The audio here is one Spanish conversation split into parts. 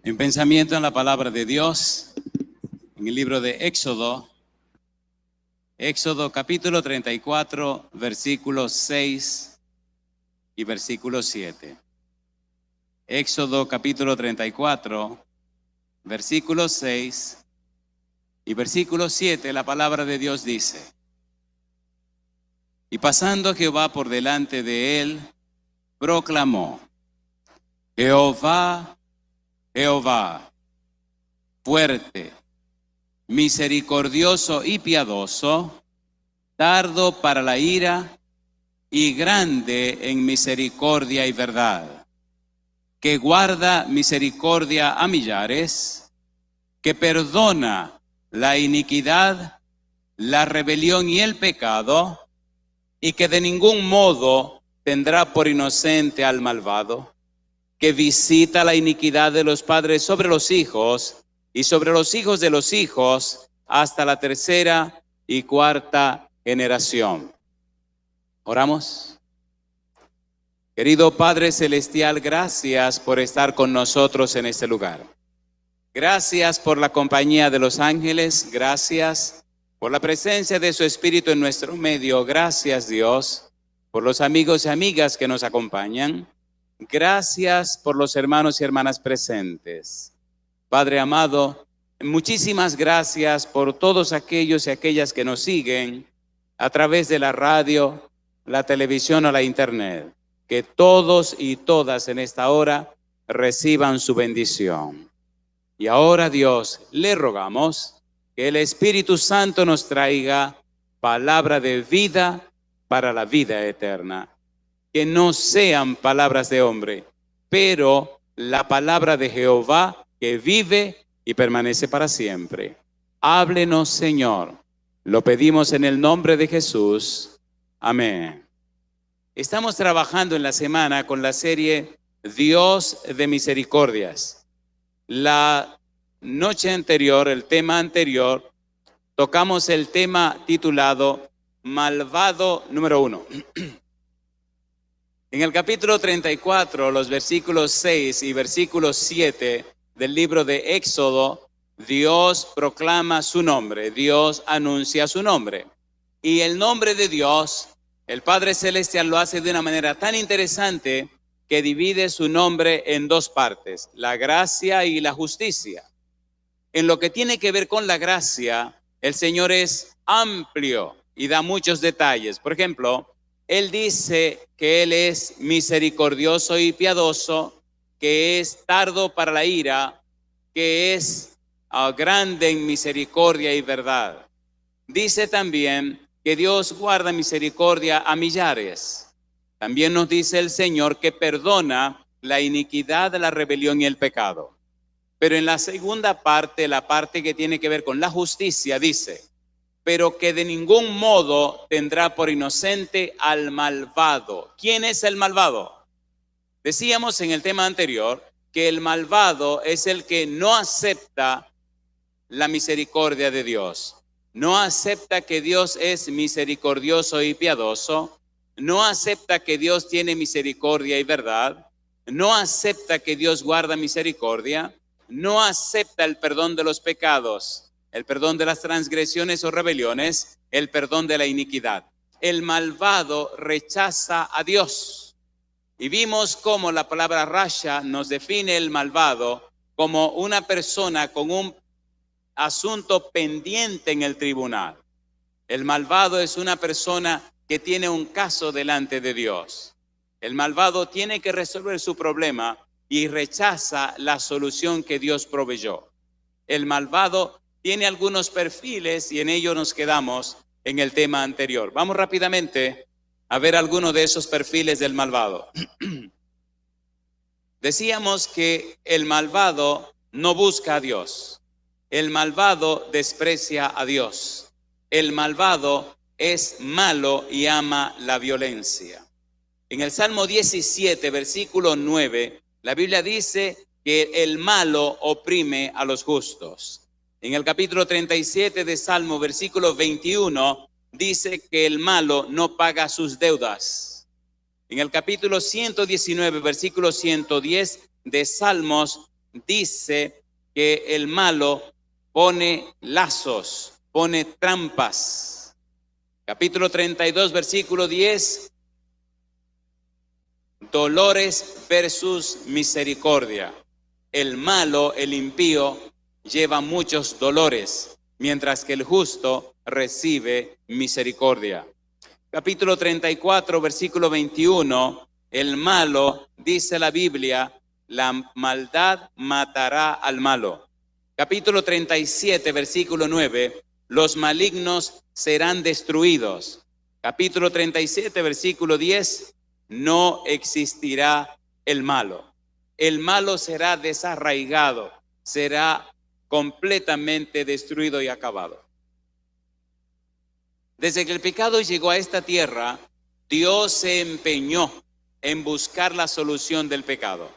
En pensamiento en la palabra de Dios, en el libro de Éxodo capítulo 34, versículos 6 y versículo 7. Éxodo capítulo 34, versículo 6 y versículo 7, la palabra de Dios dice: Y pasando Jehová por delante de él, proclamó: Jehová, Jehová, fuerte, misericordioso y piadoso, tardo para la ira y grande en misericordia y verdad, que guarda misericordia a millares, que perdona la iniquidad, la rebelión y el pecado, y que de ningún modo tendrá por inocente al malvado, que visita la iniquidad de los padres sobre los hijos y sobre los hijos de los hijos hasta la tercera y cuarta generación. Oramos. Querido Padre Celestial, gracias por estar con nosotros en este lugar. Gracias por la compañía de los ángeles, gracias por la presencia de su Espíritu en nuestro medio. Gracias, Dios, por los amigos y amigas que nos acompañan. Gracias por los hermanos y hermanas presentes. Padre amado, muchísimas gracias por todos aquellos y aquellas que nos siguen a través de la radio, la televisión o la internet. Que todos y todas en esta hora reciban su bendición. Y ahora, Dios, le rogamos que el Espíritu Santo nos traiga palabra de vida para la vida eterna. Que no sean palabras de hombre, pero la palabra de Jehová que vive y permanece para siempre. Háblenos, Señor. Lo pedimos en el nombre de Jesús. Amén. Estamos trabajando en la semana con la serie Dios de Misericordias. La noche anterior, el tema anterior, tocamos el tema titulado Malvado número 1. En el capítulo 34, los versículos 6 y versículos 7 del libro de Éxodo, Dios proclama su nombre, Dios anuncia su nombre. Y el nombre de Dios, el Padre Celestial, lo hace de una manera tan interesante que divide su nombre en dos partes, la gracia y la justicia. En lo que tiene que ver con la gracia, el Señor es amplio y da muchos detalles. Por ejemplo, Él dice que Él es misericordioso y piadoso, que es tardo para la ira, que es grande en misericordia y verdad. Dice también que Dios guarda misericordia a millares. También nos dice el Señor que perdona la iniquidad, la rebelión y el pecado. Pero en la segunda parte, la parte que tiene que ver con la justicia, dice: pero que de ningún modo tendrá por inocente al malvado. ¿Quién es el malvado? Decíamos en el tema anterior que el malvado es el que no acepta la misericordia de Dios. No acepta que Dios es misericordioso y piadoso. No acepta que Dios tiene misericordia y verdad. No acepta que Dios guarda misericordia. No acepta el perdón de los pecados, el perdón de las transgresiones o rebeliones, el perdón de la iniquidad. El malvado rechaza a Dios. Y vimos cómo la palabra rasha nos define el malvado como una persona con un asunto pendiente en el tribunal. El malvado es una persona que tiene un caso delante de Dios. El malvado tiene que resolver su problema y rechaza la solución que Dios proveyó. El malvado tiene algunos perfiles y en ello nos quedamos en el tema anterior. Vamos rápidamente a ver algunos de esos perfiles del malvado. Decíamos que el malvado no busca a Dios. El malvado desprecia a Dios. El malvado es malo y ama la violencia. En el Salmo 17, versículo 9, la Biblia dice que el malo oprime a los justos. En el capítulo 37 de Salmo, versículo 21, dice que el malo no paga sus deudas. En el capítulo 119, versículo 110 de Salmos, dice que el malo pone lazos, pone trampas. Capítulo 32, versículo 10. Dolores versus misericordia. El malo, el impío, lleva muchos dolores, mientras que el justo recibe misericordia. Capítulo 34, versículo 21. El malo, dice la Biblia, la maldad matará al malo. Capítulo 37, versículo 9. Los malignos serán destruidos. Capítulo 37, versículo 10. No existirá el malo. El malo será desarraigado, será completamente destruido y acabado. Desde que el pecado llegó a esta tierra, Dios se empeñó en buscar la solución del pecado.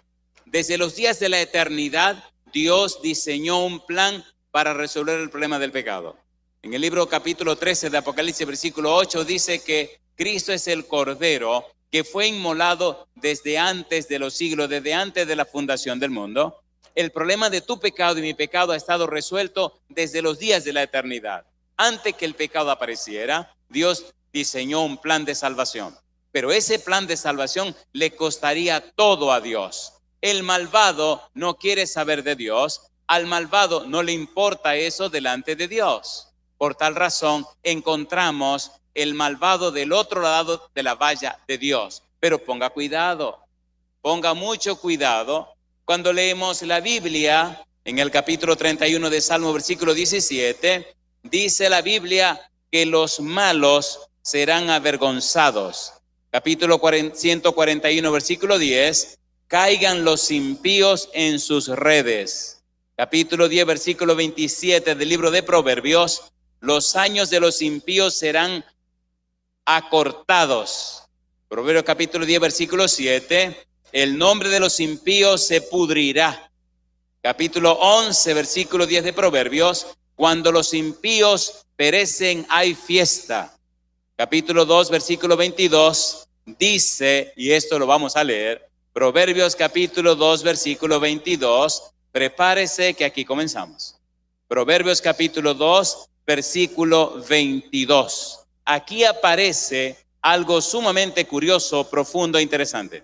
Desde los días de la eternidad, Dios diseñó un plan para resolver el problema del pecado. En el libro capítulo 13 de Apocalipsis, versículo 8, dice que Cristo es el Cordero que fue inmolado desde antes de los siglos, desde antes de la fundación del mundo. El problema de tu pecado y mi pecado ha estado resuelto desde los días de la eternidad. Antes que el pecado apareciera, Dios diseñó un plan de salvación. Pero ese plan de salvación le costaría todo a Dios. El malvado no quiere saber de Dios. Al malvado no le importa eso delante de Dios. Por tal razón, encontramos el malvado del otro lado de la valla de Dios. Pero ponga cuidado, ponga mucho cuidado. Cuando leemos la Biblia, en el capítulo 31 de Salmo, versículo 17, dice la Biblia que los malos serán avergonzados. Capítulo 141, versículo 10, caigan los impíos en sus redes. Capítulo 10, versículo 27 del libro de Proverbios, los años de los impíos serán acortados. Proverbios capítulo 10, versículo 7, el nombre de los impíos se pudrirá. Capítulo 11, versículo 10 de Proverbios, cuando los impíos perecen hay fiesta. Capítulo 2, versículo 22, dice, y esto lo vamos a leer, Proverbios capítulo 2, versículo 22, prepárese que aquí comenzamos. Proverbios capítulo 2, versículo 22. Aquí aparece algo sumamente curioso, profundo e interesante.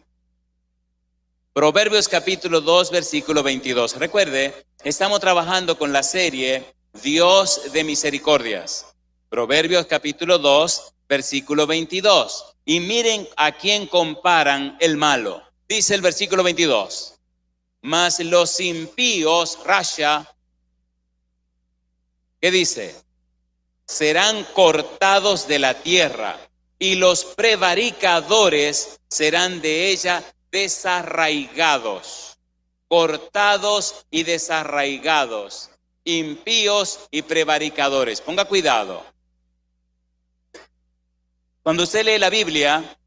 Proverbios capítulo 2, versículo 22. Recuerde, estamos trabajando con la serie Dios de misericordias. Proverbios capítulo 2, versículo 22. Y miren a quién comparan el malo. Dice el versículo 22. Mas los impíos, Rasha, ¿qué dice? Serán cortados de la tierra y los prevaricadores serán de ella desarraigados. Cortados y desarraigados, impíos y prevaricadores. Ponga cuidado. Cuando usted lee la Biblia,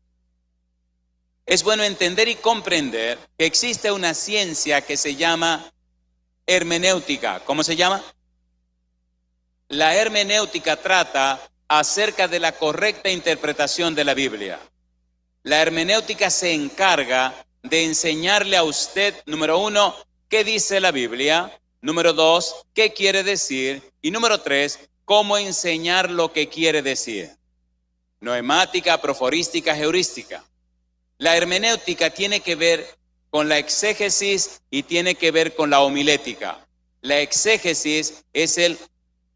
es bueno entender y comprender que existe una ciencia que se llama hermenéutica. ¿Cómo se llama? La hermenéutica trata acerca de la correcta interpretación de la Biblia. La hermenéutica se encarga de enseñarle a usted, número 1, qué dice la Biblia, número 2, qué quiere decir, y número 3, cómo enseñar lo que quiere decir. Noemática, proforística, heurística. La hermenéutica tiene que ver con la exégesis y tiene que ver con la homilética. La exégesis es el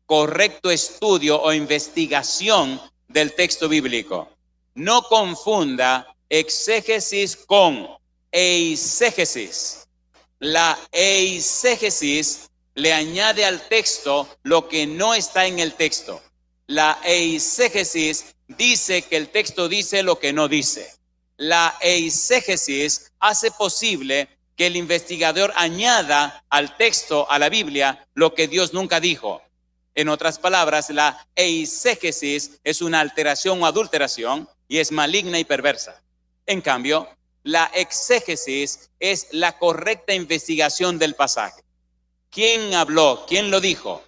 correcto estudio o investigación del texto bíblico. No confunda exégesis con eisegesis. La eisegesis le añade al texto lo que no está en el texto. La eisegesis dice que el texto dice lo que no dice. La eisegesis hace posible que el investigador añada al texto, a la Biblia, lo que Dios nunca dijo. En otras palabras, la eisegesis es una alteración o adulteración y es maligna y perversa. En cambio, la exégesis es la correcta investigación del pasaje. ¿Quién habló? ¿Quién lo dijo?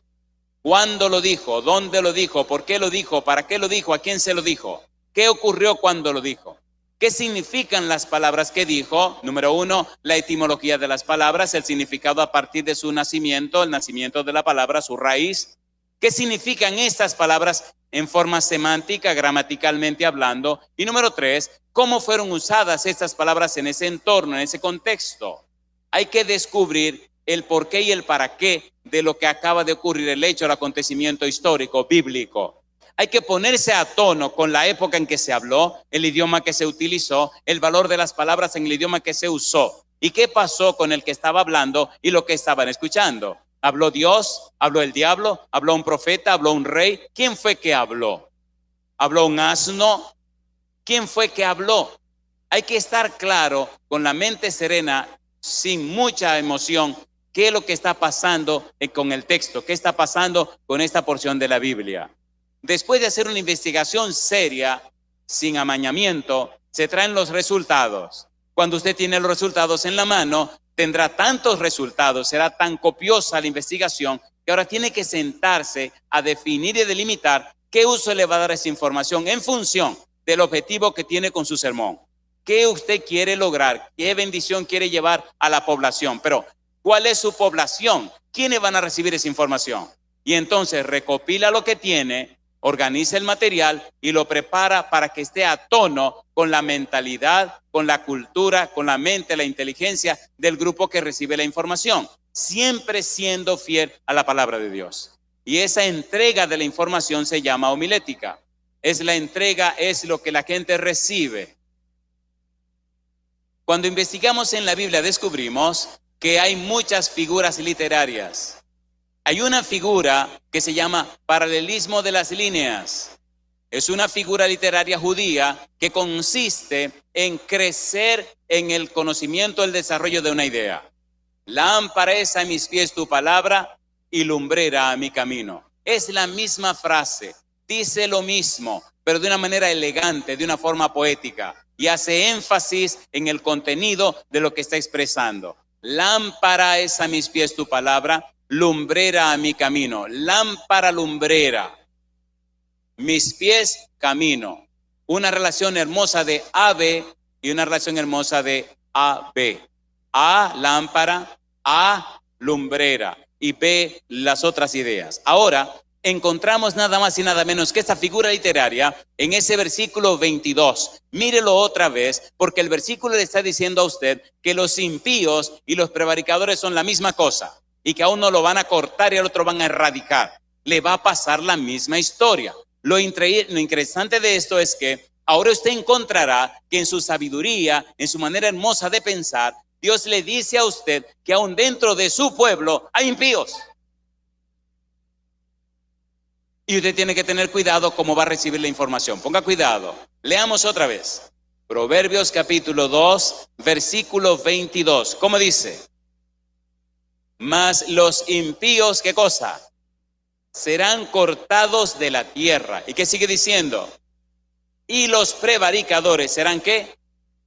¿Cuándo lo dijo? ¿Dónde lo dijo? ¿Por qué lo dijo? ¿Para qué lo dijo? ¿A quién se lo dijo? ¿Qué ocurrió cuando lo dijo? ¿Qué significan las palabras que dijo? Número 1, la etimología de las palabras, el significado a partir de su nacimiento, el nacimiento de la palabra, su raíz. ¿Qué significan estas palabras en forma semántica, gramaticalmente hablando? Y número 3, ¿cómo fueron usadas estas palabras en ese entorno, en ese contexto? Hay que descubrir el por qué y el para qué de lo que acaba de ocurrir, el hecho, el acontecimiento histórico, bíblico. Hay que ponerse a tono con la época en que se habló, el idioma que se utilizó, el valor de las palabras en el idioma que se usó. ¿Y qué pasó con el que estaba hablando y lo que estaban escuchando? ¿Habló Dios? ¿Habló el diablo? ¿Habló un profeta? ¿Habló un rey? ¿Quién fue que habló? ¿Habló un asno? ¿Quién fue que habló? Hay que estar claro, con la mente serena, sin mucha emoción, qué es lo que está pasando con el texto, qué está pasando con esta porción de la Biblia. Después de hacer una investigación seria, sin amañamiento, se traen los resultados. Cuando usted tiene los resultados en la mano, tendrá tantos resultados, será tan copiosa la investigación, que ahora tiene que sentarse a definir y delimitar qué uso le va a dar esa información en función del objetivo que tiene con su sermón. ¿Qué usted quiere lograr? ¿Qué bendición quiere llevar a la población? Pero, ¿cuál es su población? ¿Quiénes van a recibir esa información? Y entonces recopila lo que tiene, organiza el material y lo prepara para que esté a tono con la mentalidad, con la cultura, con la mente, la inteligencia del grupo que recibe la información, siempre siendo fiel a la palabra de Dios. Y esa entrega de la información se llama homilética. Es la entrega, es lo que la gente recibe. Cuando investigamos en la Biblia descubrimos que hay muchas figuras literarias. Hay una figura que se llama paralelismo de las líneas. Es una figura literaria judía que consiste en crecer en el conocimiento, el desarrollo de una idea. Lámpara es a mis pies tu palabra y lumbrera a mi camino. Es la misma frase, dice lo mismo, pero de una manera elegante, de una forma poética, y hace énfasis en el contenido de lo que está expresando. Lámpara es a mis pies tu palabra, lumbrera a mi camino. Lámpara, lumbrera, mis pies, camino. Una relación hermosa de A-B y una relación hermosa de A-B. A, lámpara, A, lumbrera, y B, las otras ideas. Ahora encontramos nada más y nada menos que esta figura literaria en ese versículo 22. Mírelo otra vez, porque el versículo le está diciendo a usted que los impíos y los prevaricadores son la misma cosa, y que a uno lo van a cortar y al otro van a erradicar. Le va a pasar la misma historia. Lo interesante de esto es que ahora usted encontrará que en su sabiduría, en su manera hermosa de pensar, Dios le dice a usted que aún dentro de su pueblo hay impíos. Y usted tiene que tener cuidado cómo va a recibir la información. Ponga cuidado. Leamos otra vez. Proverbios capítulo 2, versículo 22. ¿Cómo dice? Mas los impíos, ¿qué cosa? Serán cortados de la tierra. ¿Y qué sigue diciendo? Y los prevaricadores serán, ¿qué?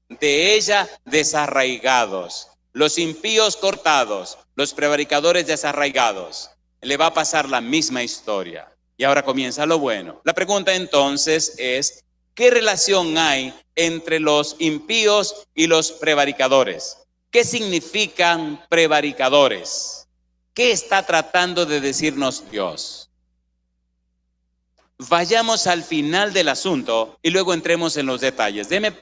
De ella desarraigados. Los impíos cortados, los prevaricadores desarraigados. Le va a pasar la misma historia. Y ahora comienza lo bueno. La pregunta entonces es, ¿qué relación hay entre los impíos y los prevaricadores? ¿Qué significan prevaricadores? ¿Qué está tratando de decirnos Dios? Vayamos al final del asunto y luego entremos en los detalles. Déjeme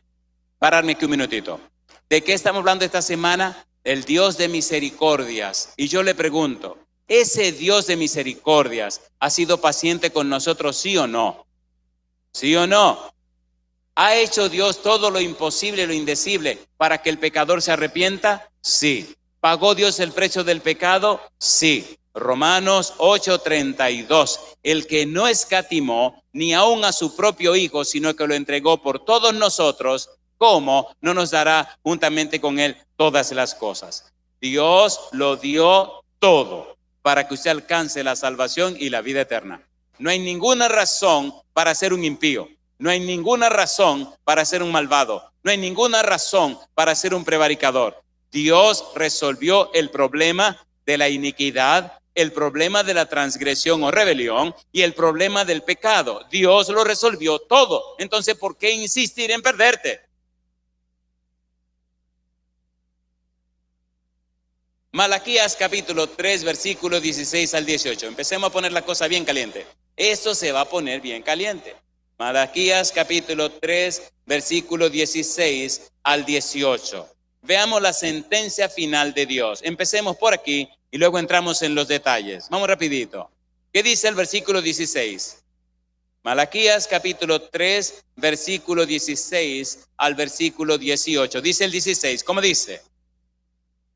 pararme aquí un minutito. ¿De qué estamos hablando esta semana? El Dios de misericordias. Y yo le pregunto, ¿ese Dios de misericordias ha sido paciente con nosotros, sí o no? ¿Sí o no? ¿Ha hecho Dios todo lo imposible y lo indecible para que el pecador se arrepienta? Sí. ¿Pagó Dios el precio del pecado? Sí. Romanos 8:32. El que no escatimó ni aun a su propio Hijo, sino que lo entregó por todos nosotros, ¿cómo no nos dará juntamente con él todas las cosas? Dios lo dio todo para que usted alcance la salvación y la vida eterna. No hay ninguna razón para ser un impío. No hay ninguna razón para ser un malvado. No hay ninguna razón para ser un prevaricador. Dios resolvió el problema de la iniquidad, el problema de la transgresión o rebelión y el problema del pecado. Dios lo resolvió todo. Entonces, ¿por qué insistir en perderte? Malaquías capítulo 3, versículo 16 al 18. Empecemos a poner la cosa bien caliente. Esto se va a poner bien caliente. Malaquías capítulo 3, versículo 16 al 18. Veamos la sentencia final de Dios. Empecemos por aquí y luego entramos en los detalles. Vamos rapidito. ¿Qué dice el versículo 16? Malaquías capítulo 3, versículo 16 al versículo 18. Dice el 16, ¿cómo dice?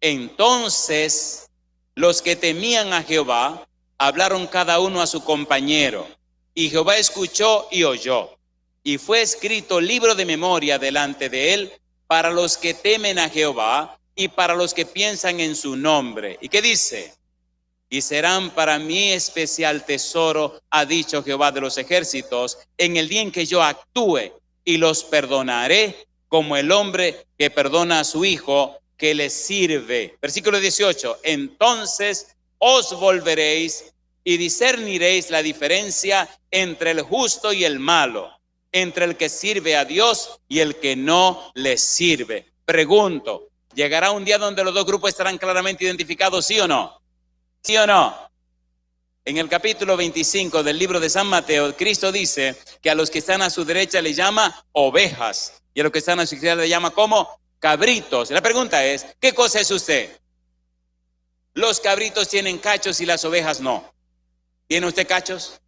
Entonces los que temían a Jehová hablaron cada uno a su compañero, y Jehová escuchó y oyó, y fue escrito libro de memoria delante de él para los que temen a Jehová y para los que piensan en su nombre. ¿Y qué dice? Y serán para mí especial tesoro, ha dicho Jehová de los ejércitos, en el día en que yo actúe, y los perdonaré como el hombre que perdona a su hijo que le sirve. Versículo 18, entonces os volveréis y discerniréis la diferencia entre el justo y el malo, entre el que sirve a Dios y el que no le sirve. Pregunto, ¿llegará un día donde los dos grupos estarán claramente identificados, sí o no? ¿Sí o no? En el capítulo 25 del libro de San Mateo, Cristo dice que a los que están a su derecha le llama ovejas y a los que están a su izquierda le llama como cabritos. La pregunta es, ¿qué cosa es usted? Los cabritos tienen cachos y las ovejas no. ¿Tiene usted cachos?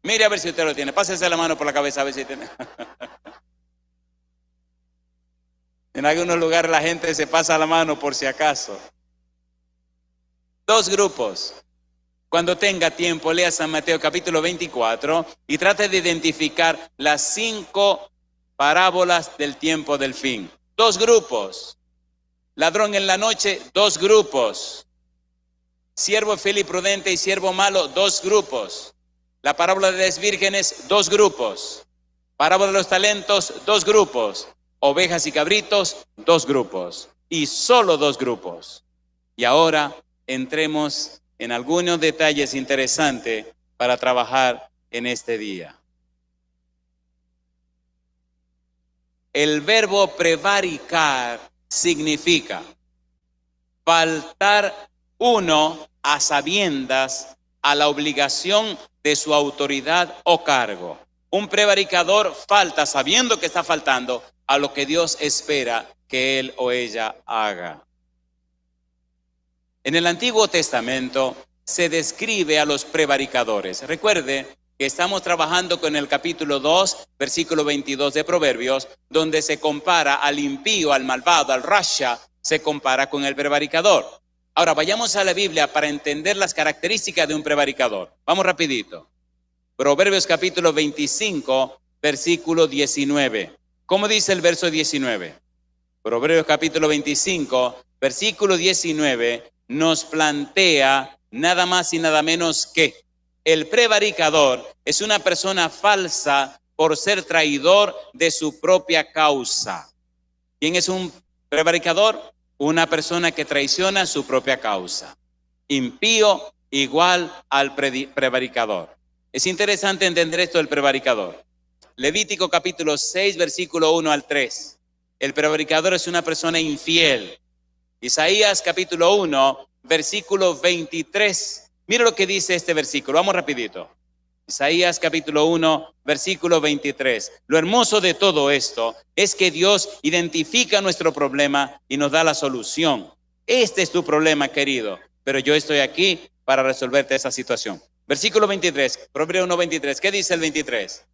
Mire a ver si usted lo tiene. Pásese la mano por la cabeza a ver si tiene. En algunos lugares la gente se pasa la mano por si acaso. Dos grupos. Cuando tenga tiempo, lea San Mateo capítulo 24 y trate de identificar las 5 parábolas del tiempo del fin. Dos grupos. Ladrón en la noche, dos grupos. Siervo fiel y prudente y siervo malo, dos grupos. La parábola de las vírgenes, dos grupos. Parábola de los talentos, dos grupos. Ovejas y cabritos, dos grupos. Y solo dos grupos. Y ahora entremos en algunos detalles interesantes para trabajar en este día. El verbo prevaricar significa faltar uno a sabiendas a la obligación de su autoridad o cargo. Un prevaricador falta sabiendo que está faltando a lo que Dios espera que él o ella haga. En el Antiguo Testamento se describe a los prevaricadores. Recuerde que estamos trabajando con el capítulo 2, versículo 22 de Proverbios, donde se compara al impío, al malvado, al rasha, se compara con el prevaricador. Ahora vayamos a la Biblia para entender las características de un prevaricador. Vamos rapidito. Proverbios capítulo 25, versículo 19. ¿Cómo dice el verso 19? Proverbios capítulo 25, versículo 19 nos plantea nada más y nada menos que el prevaricador es una persona falsa por ser traidor de su propia causa. ¿Quién es un prevaricador? Una persona que traiciona su propia causa. Impío igual al prevaricador. Es interesante entender esto del prevaricador. Levítico capítulo 6, versículo 1 al 3. El prevaricador es una persona infiel. Isaías capítulo 1, versículo 23. Mira lo que dice este versículo, vamos rapidito. Isaías capítulo 1, versículo 23. Lo hermoso de todo esto es que Dios identifica nuestro problema y nos da la solución. Este es tu problema, querido, pero yo estoy aquí para resolverte esa situación. Versículo 23, Proverbios 1, 23. ¿Qué dice el 23?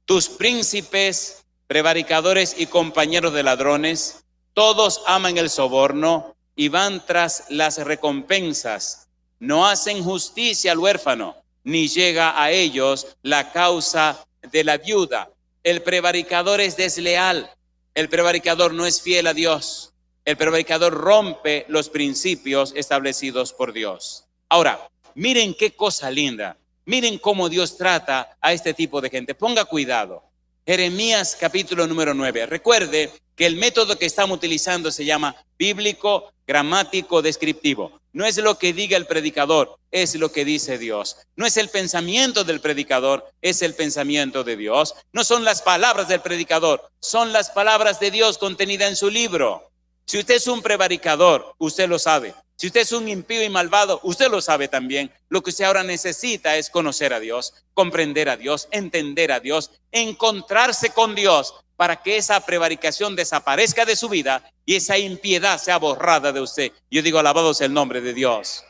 Tus príncipes, prevaricadores y compañeros de ladrones, todos aman el soborno y van tras las recompensas. No hacen justicia al huérfano, ni llega a ellos la causa de la viuda. El prevaricador es desleal. El prevaricador no es fiel a Dios. El prevaricador rompe los principios establecidos por Dios. Ahora, miren qué cosa linda. Miren cómo Dios trata a este tipo de gente. Ponga cuidado. Jeremías capítulo número 9. Recuerde que el método que estamos utilizando se llama bíblico, gramático, descriptivo. No es lo que diga el predicador, es lo que dice Dios. No es el pensamiento del predicador, es el pensamiento de Dios. No son las palabras del predicador, son las palabras de Dios contenidas en su libro. Si usted es un prevaricador, usted lo sabe. Si usted es un impío y malvado, usted lo sabe también. Lo que usted ahora necesita es conocer a Dios, comprender a Dios, entender a Dios, encontrarse con Dios para que esa prevaricación desaparezca de su vida y esa impiedad sea borrada de usted. Yo digo, alabado sea el nombre de Dios.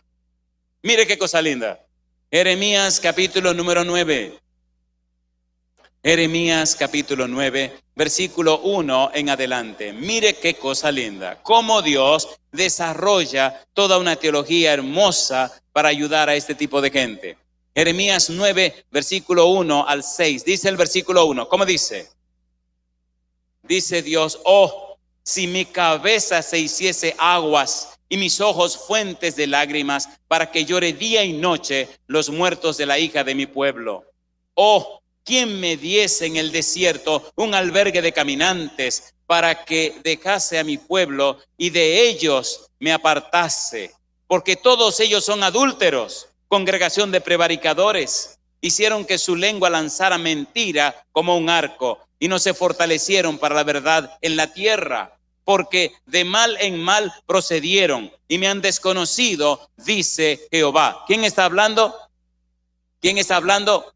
Mire qué cosa linda. Jeremías capítulo número 9. Jeremías capítulo 9, versículo 1 en adelante. Mire qué cosa linda. Cómo Dios desarrolla toda una teología hermosa para ayudar a este tipo de gente. Jeremías 9, versículo 1 al 6. Dice el versículo 1. ¿Cómo dice? Dice Dios, oh, si mi cabeza se hiciese aguas y mis ojos fuentes de lágrimas, para que llore día y noche los muertos de la hija de mi pueblo. Oh, ¿quién me diese en el desierto un albergue de caminantes para que dejase a mi pueblo y de ellos me apartase? Porque todos ellos son adúlteros, congregación de prevaricadores. Hicieron que su lengua lanzara mentira como un arco y no se fortalecieron para la verdad en la tierra. Porque de mal en mal procedieron y me han desconocido, dice Jehová. ¿Quién está hablando? ¿Quién está hablando?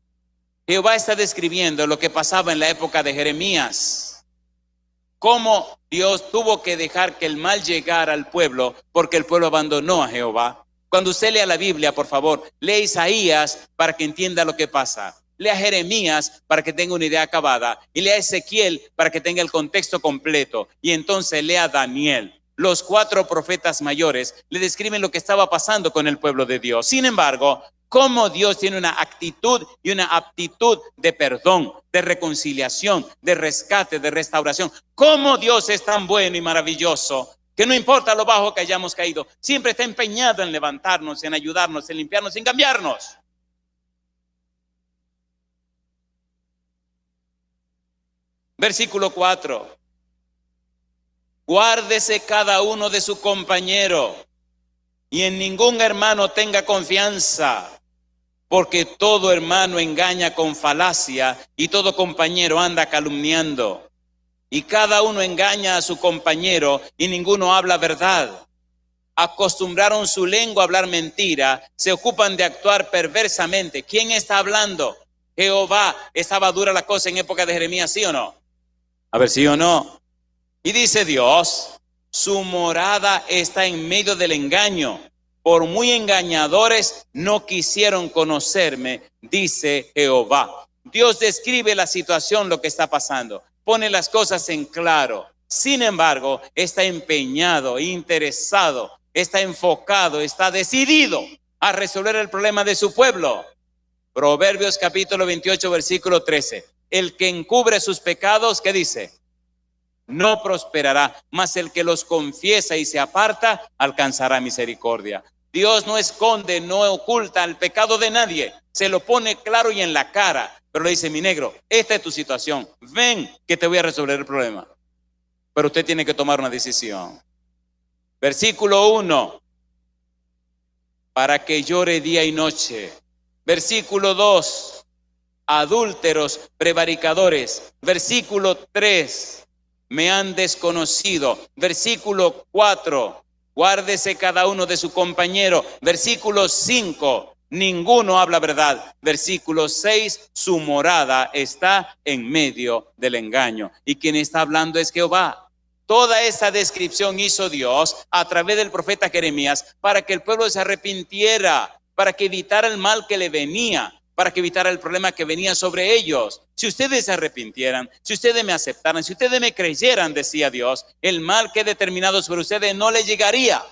Jehová está describiendo lo que pasaba en la época de Jeremías. Cómo Dios tuvo que dejar que el mal llegara al pueblo porque el pueblo abandonó a Jehová. Cuando usted lea la Biblia, por favor, lea Isaías para que entienda lo que pasa. Lea Jeremías para que tenga una idea acabada. Y lea Ezequiel para que tenga el contexto completo. Y entonces lea Daniel. Los 4 profetas mayores le describen lo que estaba pasando con el pueblo de Dios. Sin embargo, cómo Dios tiene una actitud y una aptitud de perdón, de reconciliación, de rescate, de restauración. Cómo Dios es tan bueno y maravilloso, que no importa lo bajo que hayamos caído, siempre está empeñado en levantarnos, en ayudarnos, en limpiarnos, en cambiarnos. Versículo 4. Guárdese cada uno de su compañero y en ningún hermano tenga confianza, porque todo hermano engaña con falacia y todo compañero anda calumniando. Y cada uno engaña a su compañero y ninguno habla verdad. Acostumbraron su lengua a hablar mentira, se ocupan de actuar perversamente. ¿Quién está hablando? Jehová. ¿Estaba dura la cosa en época de Jeremías, sí o no? A ver, sí o no. Y dice Dios, su morada está en medio del engaño. Por muy engañadores no quisieron conocerme, dice Jehová. Dios describe la situación, lo que está pasando. Pone las cosas en claro. Sin embargo, está empeñado, interesado, está enfocado, está decidido a resolver el problema de su pueblo. Proverbios capítulo 28, versículo 13. El que encubre sus pecados, ¿qué dice? No prosperará, mas el que los confiesa y se aparta, alcanzará misericordia. Dios no esconde, no oculta el pecado de nadie. Se lo pone claro y en la cara. Pero le dice, mi negro, esta es tu situación. Ven que te voy a resolver el problema. Pero usted tiene que tomar una decisión. Versículo 1. Para que llore día y noche. Versículo 2. Adúlteros, prevaricadores. Versículo 3. Me han desconocido. Versículo 4. Guárdese cada uno de su compañero. Versículo 5. Ninguno habla verdad. Versículo 6. Su morada está en medio del engaño. Y quien está hablando es Jehová. Toda esa descripción hizo Dios a través del profeta Jeremías para que el pueblo se arrepintiera, para que evitara el mal que le venía, para que evitara el problema que venía sobre ellos. Si ustedes se arrepintieran, si ustedes me aceptaran, si ustedes me creyeran, decía Dios, el mal que he determinado sobre ustedes no le llegaría.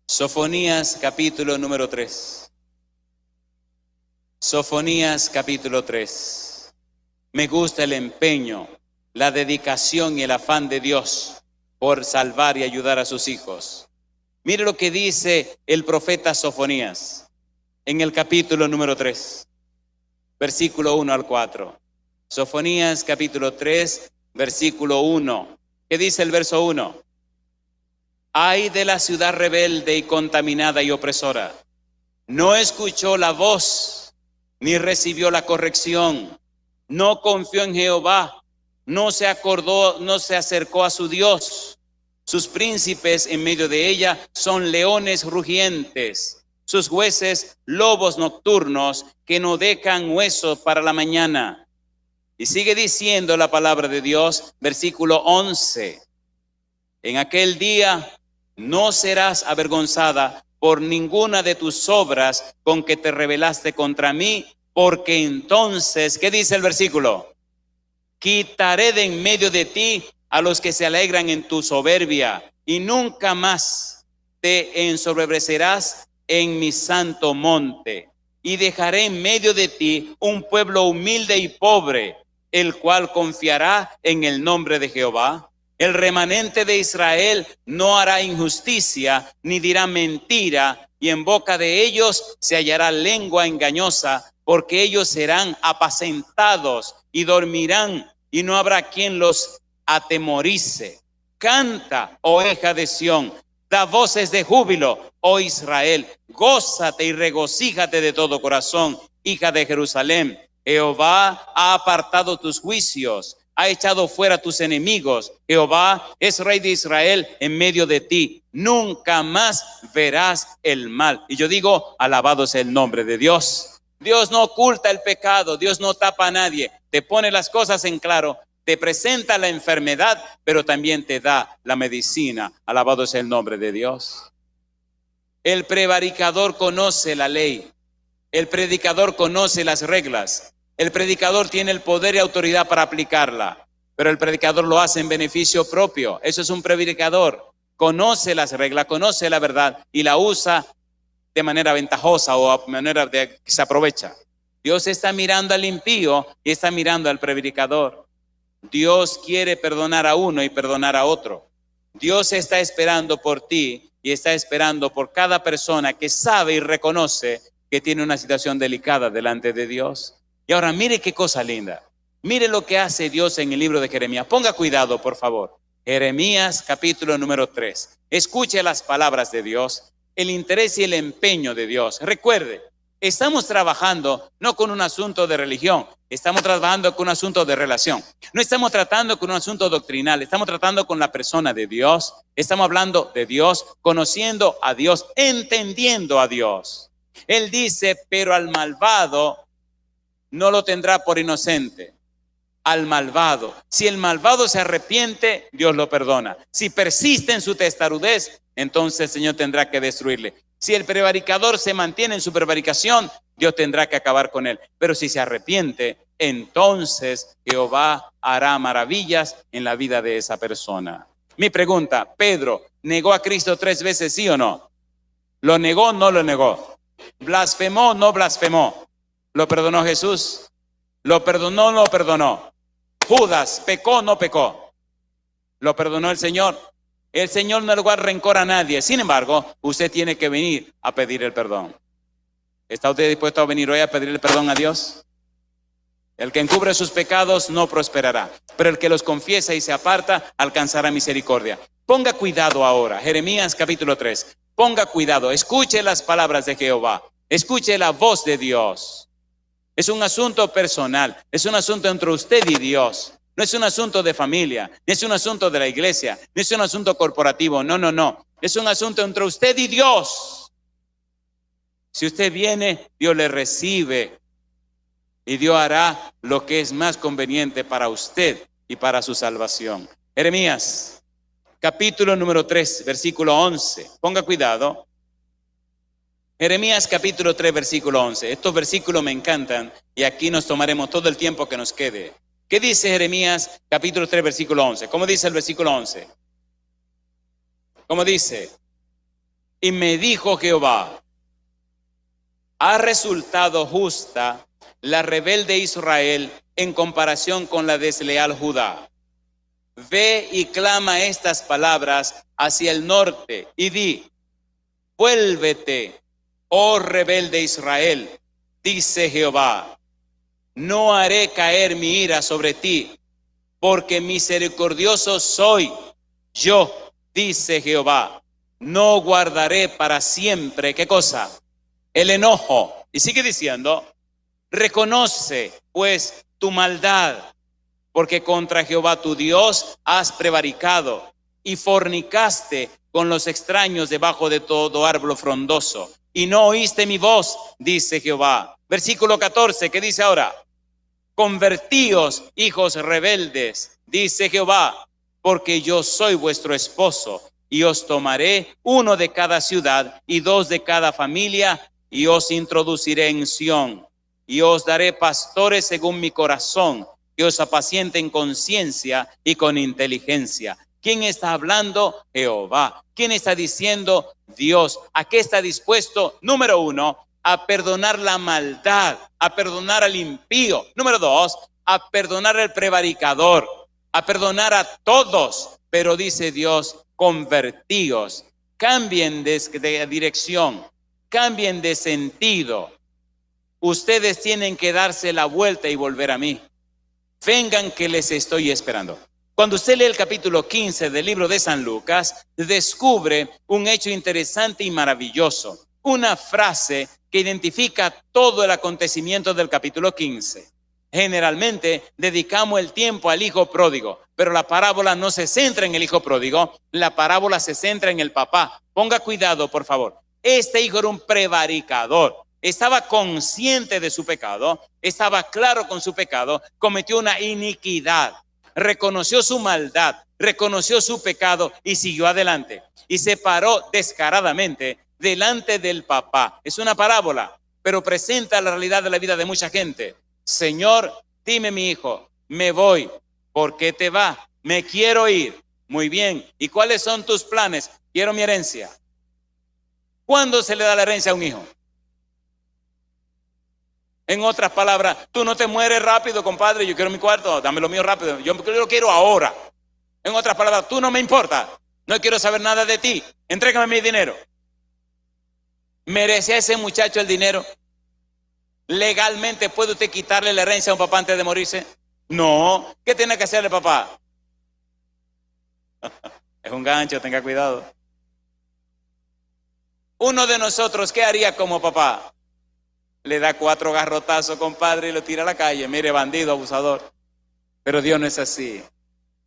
Sofonías capítulo número 3. Sofonías capítulo 3. Me gusta el empeño, la dedicación y el afán de Dios por salvar y ayudar a sus hijos. Mire lo que dice el profeta Sofonías en el capítulo número 3, versículo 1 al 4. Sofonías capítulo 3, versículo 1. ¿Qué dice el verso 1? Ay de la ciudad rebelde y contaminada y opresora. No escuchó la voz, ni recibió la corrección. no confió en Jehová, no se acordó, no se acercó a su Dios. Sus príncipes en medio de ella son leones rugientes, sus jueces lobos nocturnos que no dejan hueso para la mañana. Y sigue diciendo la palabra de Dios, versículo 11. En aquel día no serás avergonzada por ninguna de tus obras con que te rebelaste contra mí, porque entonces, ¿qué dice el versículo? Quitaré de en medio de ti a los que se alegran en tu soberbia, y nunca más te ensoberbecerás en mi santo monte. Y dejaré en medio de ti un pueblo humilde y pobre, el cual confiará en el nombre de Jehová. El remanente de Israel no hará injusticia, ni dirá mentira, y en boca de ellos se hallará lengua engañosa, porque ellos serán apacentados y dormirán, y no habrá quien los atemorice. Canta, oh hija de Sión, da voces de júbilo, oh Israel, gózate y regocíjate de todo corazón, hija de Jerusalén. Jehová ha apartado tus juicios, ha echado fuera tus enemigos. Jehová es rey de Israel en medio de ti. Nunca más verás el mal. Y yo digo, alabado sea el nombre de Dios. Dios no oculta el pecado, Dios no tapa a nadie. Te pone las cosas en claro, te presenta la enfermedad, pero también te da la medicina. Alabado sea el nombre de Dios. El prevaricador conoce la ley. El predicador conoce las reglas. El predicador tiene el poder y autoridad para aplicarla, pero el predicador lo hace en beneficio propio. Eso es un predicador. Conoce las reglas, conoce la verdad y la usa de manera ventajosa o a manera de que se aprovecha. Dios está mirando al impío y está mirando al predicador. Dios quiere perdonar a uno y perdonar a otro. Dios está esperando por ti y está esperando por cada persona que sabe y reconoce que tiene una situación delicada delante de Dios. Y ahora mire qué cosa linda. Mire lo que hace Dios en el libro de Jeremías. Ponga cuidado, por favor. Jeremías capítulo número 3. Escuche las palabras de Dios, el interés y el empeño de Dios. Recuerde, estamos trabajando no con un asunto de religión, estamos trabajando con un asunto de relación. No estamos tratando con un asunto doctrinal, estamos tratando con la persona de Dios. Estamos hablando de Dios, conociendo a Dios, entendiendo a Dios. Él dice, pero al malvado no lo tendrá por inocente. Al malvado. Si el malvado se arrepiente, Dios lo perdona. Si persiste en su testarudez, entonces el Señor tendrá que destruirle. Si el prevaricador se mantiene en su prevaricación, Dios tendrá que acabar con él. Pero si se arrepiente, entonces Jehová hará maravillas en la vida de esa persona. Mi pregunta, ¿Pedro negó a Cristo 3 veces, sí o no? ¿Lo negó o no lo negó? ¿Blasfemó o no blasfemó? ¿Lo perdonó Jesús? ¿Lo perdonó o no lo perdonó? ¿Judas pecó o no pecó? ¿Lo perdonó el Señor? El Señor no le guarda rencor a nadie. Sin embargo, usted tiene que venir a pedir el perdón. ¿Está usted dispuesto a venir hoy a pedir el perdón a Dios? El que encubre sus pecados no prosperará, pero el que los confiesa y se aparta alcanzará misericordia. Ponga cuidado ahora. Jeremías capítulo 3. Ponga cuidado. Escuche las palabras de Jehová. Escuche la voz de Dios. Es un asunto personal, es un asunto entre usted y Dios. No es un asunto de familia, no es un asunto de la iglesia, no es un asunto corporativo, no. Es un asunto entre usted y Dios. Si usted viene, Dios le recibe y Dios hará lo que es más conveniente para usted y para su salvación. Jeremías, capítulo número 3, versículo 11. Ponga cuidado. Jeremías capítulo 3, versículo 11. Estos versículos me encantan y aquí nos tomaremos todo el tiempo que nos quede. ¿Qué dice Jeremías capítulo 3, versículo 11? ¿Cómo dice el versículo 11? ¿Cómo dice? Y me dijo Jehová, ha resultado justa la rebelde Israel en comparación con la desleal Judá. Ve y clama estas palabras hacia el norte y di, vuélvete, oh rebelde Israel, dice Jehová, no haré caer mi ira sobre ti, porque misericordioso soy yo, dice Jehová, no guardaré para siempre, ¿qué cosa? El enojo. Y sigue diciendo, reconoce pues tu maldad, porque contra Jehová tu Dios has prevaricado y fornicaste con los extraños debajo de todo árbol frondoso, y no oíste mi voz, dice Jehová. Versículo 14, ¿qué dice ahora? Convertíos, hijos rebeldes, dice Jehová, porque yo soy vuestro esposo, y os tomaré uno de cada ciudad y dos de cada familia, y os introduciré en Sión, y os daré pastores según mi corazón, que os apacienten con ciencia y con inteligencia. ¿Quién está hablando? Jehová. ¿Quién está diciendo? Dios. ¿A qué está dispuesto? Número 1, a perdonar la maldad, a perdonar al impío. Número 2, a perdonar al prevaricador, a perdonar a todos. Pero dice Dios, convertíos, cambien de dirección, cambien de sentido. Ustedes tienen que darse la vuelta y volver a mí. Vengan que les estoy esperando. Cuando usted lee el capítulo 15 del libro de San Lucas, descubre un hecho interesante y maravilloso. Una frase que identifica todo el acontecimiento del capítulo 15. Generalmente dedicamos el tiempo al hijo pródigo, pero la parábola no se centra en el hijo pródigo, la parábola se centra en el papá. Ponga cuidado, por favor. Este hijo era un prevaricador. Estaba consciente de su pecado, estaba claro con su pecado, cometió una iniquidad, reconoció su maldad, reconoció su pecado y siguió adelante. Y se paró descaradamente delante del papá. Es una parábola, pero presenta la realidad de la vida de mucha gente. Señor, dime mi hijo, me voy. ¿Por qué te va? Me quiero ir. Muy bien. ¿Y cuáles son tus planes? Quiero mi herencia. ¿Cuándo se le da la herencia a un hijo? En otras palabras, tú no te mueres rápido, compadre, yo quiero mi cuarto, dame lo mío rápido, yo lo quiero ahora. En otras palabras, tú no me importa, no quiero saber nada de ti, entrégame mi dinero. ¿Merece a ese muchacho el dinero? ¿Legalmente puede usted quitarle la herencia a un papá antes de morirse? No. ¿Qué tiene que hacerle papá? Es un gancho, tenga cuidado. Uno de nosotros, ¿qué haría como papá? Le da 4 garrotazos, compadre, y lo tira a la calle. Mire, bandido, abusador. Pero Dios no es así.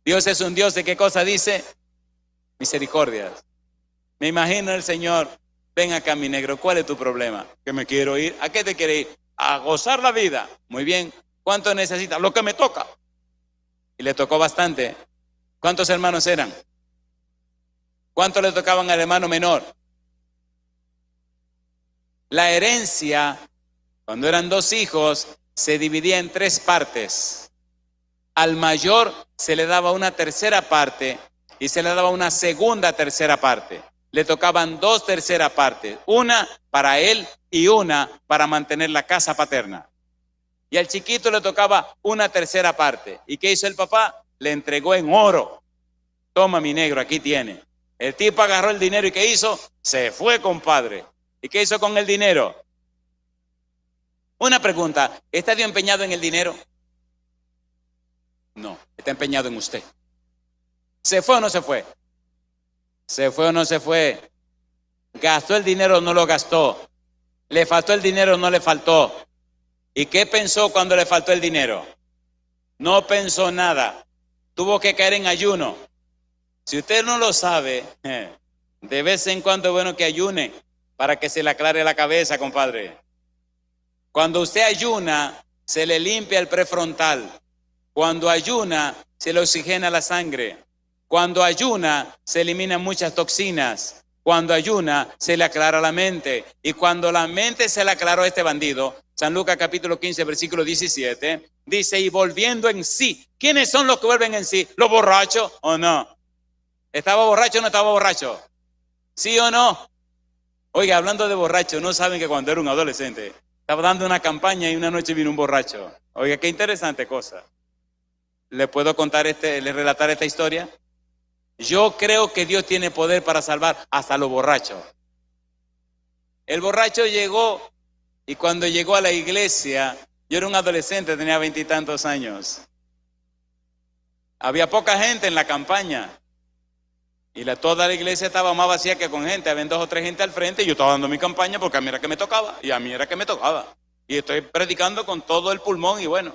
Dios es un Dios de ¿qué cosa dice? Misericordias. Me imagino el Señor, ven acá mi negro, ¿cuál es tu problema? Que me quiero ir. ¿A qué te quiere ir? A gozar la vida. Muy bien. ¿Cuánto necesitas? Lo que me toca. Y le tocó bastante. ¿Cuántos hermanos eran? ¿Cuánto le tocaban al hermano menor? La herencia, cuando eran 2 hijos, se dividía en 3 partes. Al mayor se le daba una tercera parte y se le daba una segunda tercera parte. Le tocaban 2 terceras partes, una para él y una para mantener la casa paterna. Y al chiquito le tocaba una tercera parte. ¿Y qué hizo el papá? Le entregó en oro. Toma mi negro, aquí tiene. El tipo agarró el dinero y ¿qué hizo? Se fue, compadre. ¿Y qué hizo con el dinero? Una pregunta, ¿está Dios empeñado en el dinero? No, está empeñado en usted. ¿Se fue o no se fue? ¿Se fue o no se fue? ¿Gastó el dinero o no lo gastó? ¿Le faltó el dinero o no le faltó? ¿Y qué pensó cuando le faltó el dinero? No pensó nada. Tuvo que caer en ayuno. Si usted no lo sabe, de vez en cuando es bueno que ayune para que se le aclare la cabeza, compadre. Cuando usted ayuna, se le limpia el prefrontal. Cuando ayuna, se le oxigena la sangre. Cuando ayuna, se eliminan muchas toxinas. Cuando ayuna, se le aclara la mente. Y cuando la mente se le aclaró a este bandido, San Lucas capítulo 15, versículo 17, dice, y volviendo en sí. ¿Quiénes son los que vuelven en sí? ¿Los borrachos o no? ¿Estaba borracho o no estaba borracho? ¿Sí o no? Oiga, hablando de borracho, ¿no saben que cuando era un adolescente estaba dando una campaña y una noche vino un borracho? Oiga, qué interesante cosa. ¿Le puedo contar le relatar esta historia? Yo creo que Dios tiene poder para salvar hasta los borrachos. El borracho llegó y cuando llegó a la iglesia, yo era un adolescente, tenía 20 y tantos años. Había poca gente en la campaña. Y toda la iglesia estaba más vacía que con gente. Habían 2 o 3 gente al frente y yo estaba dando mi campaña porque a mí era que me tocaba. Y a mí era que me tocaba. Y estoy predicando con todo el pulmón y bueno.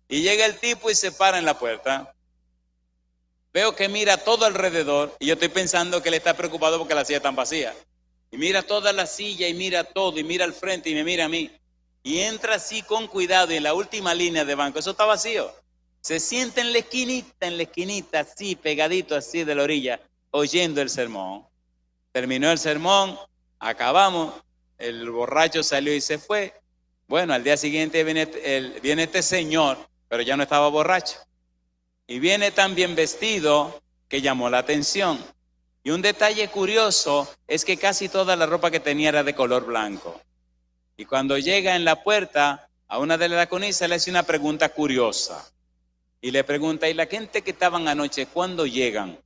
Y llega el tipo y se para en la puerta. Veo que mira todo alrededor y yo estoy pensando que él está preocupado porque la silla está vacía. Y mira toda la silla y mira todo y mira al frente y me mira a mí. Y entra así con cuidado y en la última línea de banco, eso está vacío. Se sienta en la esquinita, así, pegadito así de la orilla, oyendo el sermón. Terminó el sermón, acabamos, el borracho salió y se fue. Bueno, al día siguiente viene este señor, pero ya no estaba borracho. Y viene tan bien vestido que llamó la atención. Y un detalle curioso es que casi toda la ropa que tenía era de color blanco. Y cuando llega en la puerta, a una de las diaconisas le hace una pregunta curiosa. Y le pregunta, ¿y la gente que estaban anoche, cuándo llegan?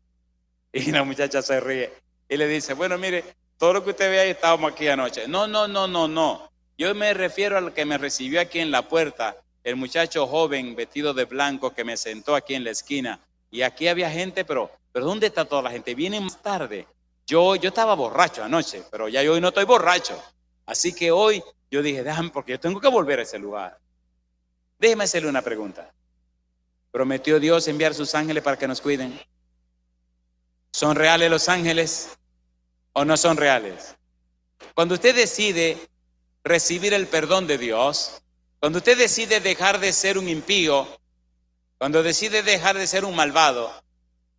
Y la muchacha se ríe y le dice, bueno, mire, todo lo que usted ve ahí estábamos aquí anoche. No. Yo me refiero al que me recibió aquí en la puerta, el muchacho joven vestido de blanco que me sentó aquí en la esquina. Y aquí había gente, pero ¿dónde está toda la gente? Viene más tarde. Yo estaba borracho anoche, pero ya hoy no estoy borracho. Así que hoy yo dije, déjame, porque yo tengo que volver a ese lugar. Déjeme hacerle una pregunta. ¿Prometió Dios enviar sus ángeles para que nos cuiden? ¿Son reales los ángeles o no son reales? Cuando usted decide recibir el perdón de Dios, cuando usted decide dejar de ser un impío, cuando decide dejar de ser un malvado,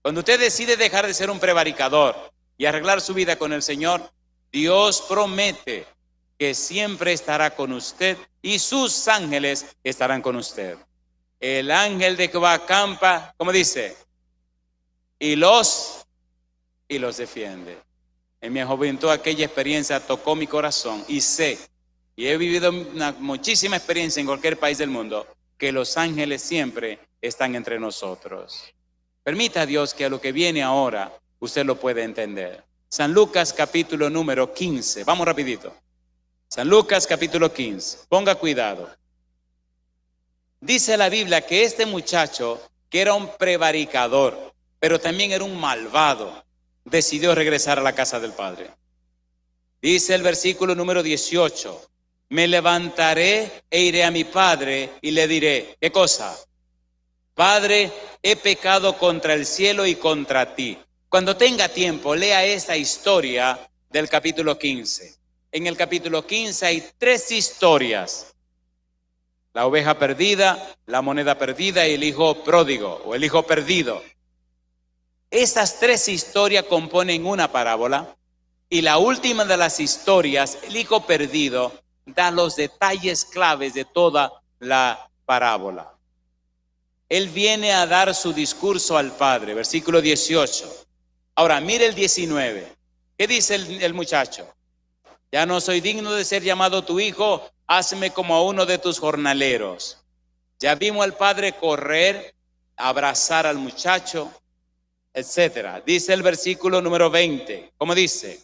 cuando usted decide dejar de ser un prevaricador y arreglar su vida con el Señor, Dios promete que siempre estará con usted y sus ángeles estarán con usted. El ángel de Jehová acampa, ¿cómo dice? Y los defiende. En mi juventud aquella experiencia tocó mi corazón y sé, y he vivido muchísima experiencia en cualquier país del mundo, que los ángeles siempre están entre nosotros. Permita a Dios que a lo que viene ahora usted lo pueda entender. San Lucas capítulo número 15, vamos rapidito. San Lucas capítulo 15, ponga cuidado. Dice la Biblia que este muchacho, que era un prevaricador, pero también era un malvado, decidió regresar a la casa del Padre. Dice el versículo número 18, me levantaré e iré a mi padre y le diré, ¿qué cosa? Padre, he pecado contra el cielo y contra ti. Cuando tenga tiempo, lea esta historia del capítulo 15. En el capítulo 15 hay 3 historias. La oveja perdida, la moneda perdida y el hijo pródigo o el hijo perdido. Estas 3 historias componen una parábola y la última de las historias, el hijo perdido, da los detalles claves de toda la parábola. Él viene a dar su discurso al Padre, versículo 18. Ahora, mire el 19. ¿Qué dice el muchacho? Ya no soy digno de ser llamado tu hijo, hazme como a uno de tus jornaleros. Ya vimos al padre correr, abrazar al muchacho, etcétera. Dice el versículo número 20, ¿cómo dice?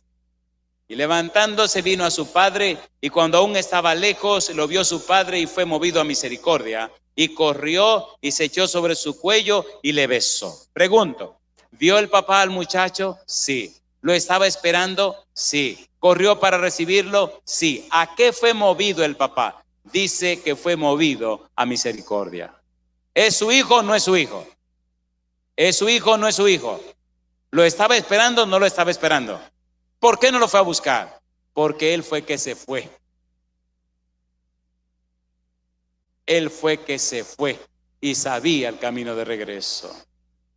Y levantándose vino a su padre, y cuando aún estaba lejos, lo vio su padre y fue movido a misericordia, y corrió y se echó sobre su cuello y le besó. Pregunto, ¿vio el papá al muchacho? Sí. ¿Lo estaba esperando? Sí. ¿Corrió para recibirlo? Sí. ¿A qué fue movido el papá? Dice que fue movido a misericordia. ¿Es su hijo o no es su hijo? ¿Es su hijo o no es su hijo? ¿Lo estaba esperando o no lo estaba esperando? ¿Por qué no lo fue a buscar? Porque él fue que se fue. Él fue que se fue y sabía el camino de regreso.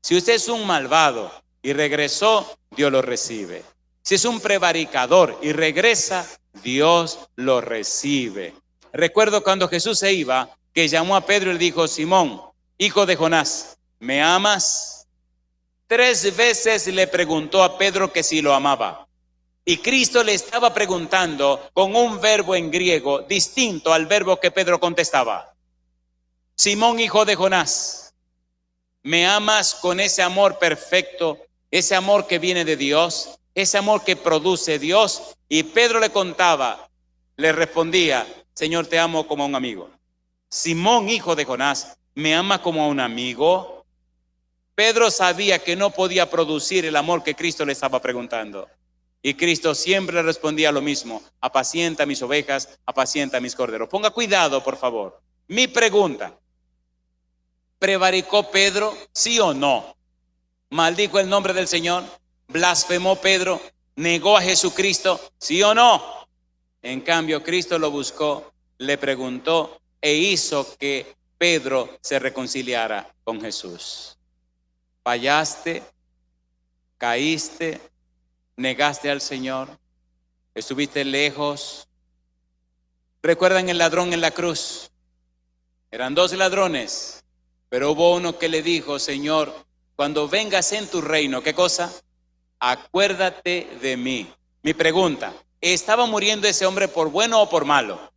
Si usted es un malvado y regresó, Dios lo recibe. Si es un prevaricador y regresa, Dios lo recibe. Recuerdo cuando Jesús se iba, que llamó a Pedro y le dijo, Simón, hijo de Jonás, ¿me amas? 3 veces le preguntó a Pedro que si lo amaba. Y Cristo le estaba preguntando con un verbo en griego distinto al verbo que Pedro contestaba. Simón, hijo de Jonás, ¿me amas con ese amor perfecto, ese amor que viene de Dios, ese amor que produce Dios? Y Pedro le contaba, le respondía, Señor, te amo como a un amigo. Simón, hijo de Jonás, ¿me ama como a un amigo? Pedro sabía que no podía producir el amor que Cristo le estaba preguntando. Y Cristo siempre le respondía lo mismo, apacienta mis ovejas, apacienta mis corderos. Ponga cuidado, por favor. Mi pregunta, ¿Prevaricó Pedro? ¿Sí o no? ¿Maldijo el nombre del Señor? ¿Blasfemó Pedro? ¿Negó a Jesucristo? ¿Sí o no? En cambio, Cristo lo buscó, le preguntó e hizo que Pedro se reconciliara con Jesús. ¿Fallaste? ¿Caíste? ¿Negaste al Señor? ¿Estuviste lejos? ¿Recuerdan el ladrón en la cruz? Eran 2 ladrones, pero hubo uno que le dijo: Señor, cuando vengas en tu reino, ¿qué cosa? Acuérdate de mí. Mi pregunta: ¿estaba muriendo ese hombre por bueno o por malo?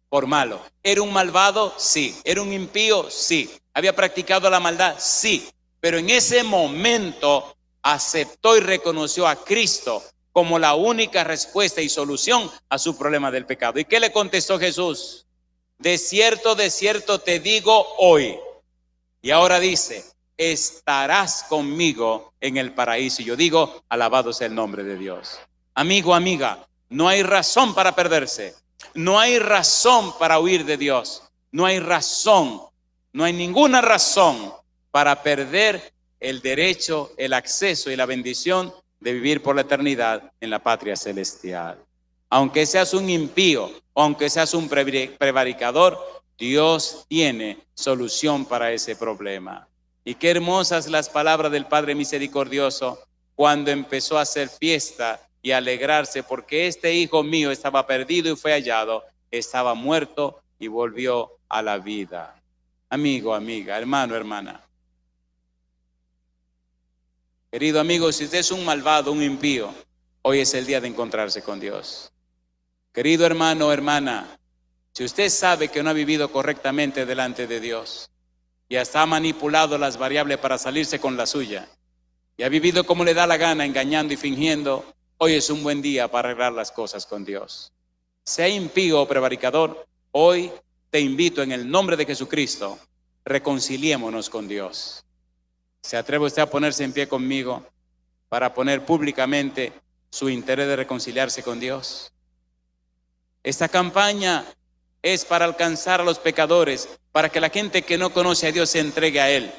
Por malo. ¿Era un malvado? Sí. ¿Era un impío? Sí. ¿Había practicado la maldad? Sí. Pero en ese momento aceptó y reconoció a Cristo como la única respuesta y solución a su problema del pecado. ¿Y qué le contestó Jesús? De cierto te digo hoy. Y ahora dice: estarás conmigo en el paraíso. Y yo digo: alabado sea el nombre de Dios. Amigo, amiga, no hay razón para perderse. No hay razón para huir de Dios. No hay razón, no hay ninguna razón para perder el derecho, el acceso y la bendición de vivir por la eternidad en la patria celestial. Aunque seas un impío, o aunque seas un prevaricador, Dios tiene solución para ese problema. Y qué hermosas las palabras del Padre misericordioso cuando empezó a hacer fiesta y alegrarse porque este hijo mío estaba perdido y fue hallado, estaba muerto y volvió a la vida. Amigo, amiga, hermano, hermana. Querido amigo, si usted es un malvado, un impío, hoy es el día de encontrarse con Dios. Querido hermano, hermana, si usted sabe que no ha vivido correctamente delante de Dios y hasta ha manipulado las variables para salirse con la suya y ha vivido como le da la gana, engañando y fingiendo, hoy es un buen día para arreglar las cosas con Dios. Sea impío o prevaricador, hoy te invito en el nombre de Jesucristo, reconciliémonos con Dios. ¿Se atreve usted a ponerse en pie conmigo para poner públicamente su interés de reconciliarse con Dios? Esta campaña es para alcanzar a los pecadores, para que la gente que no conoce a Dios se entregue a Él.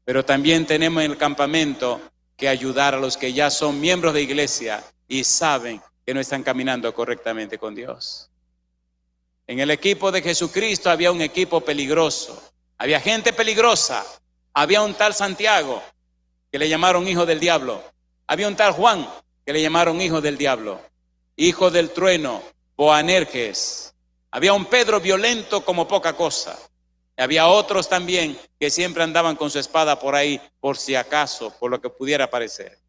Pero también tenemos en el campamento que ayudar a los que ya son miembros de iglesia y saben que no están caminando correctamente con Dios. En el equipo de Jesucristo había un equipo peligroso, había gente peligrosa. Había un tal Santiago que le llamaron hijo del diablo. Había un tal Juan que le llamaron hijo del diablo, hijo del trueno, Boanerges. Había un Pedro violento como poca cosa. Había otros también que siempre andaban con su espada por ahí, por si acaso, por lo que pudiera parecer.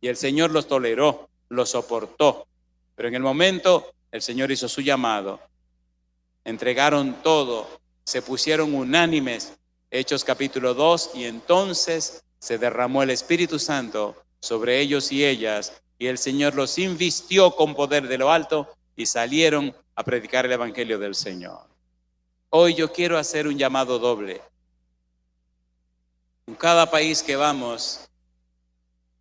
Y el Señor los toleró, los soportó. Pero en el momento el Señor hizo su llamado. Entregaron todo, se pusieron unánimes. Hechos capítulo 2, y entonces se derramó el Espíritu Santo sobre ellos y ellas, y el Señor los invistió con poder de lo alto y salieron a predicar el Evangelio del Señor. Hoy yo quiero hacer un llamado doble. En cada país que vamos,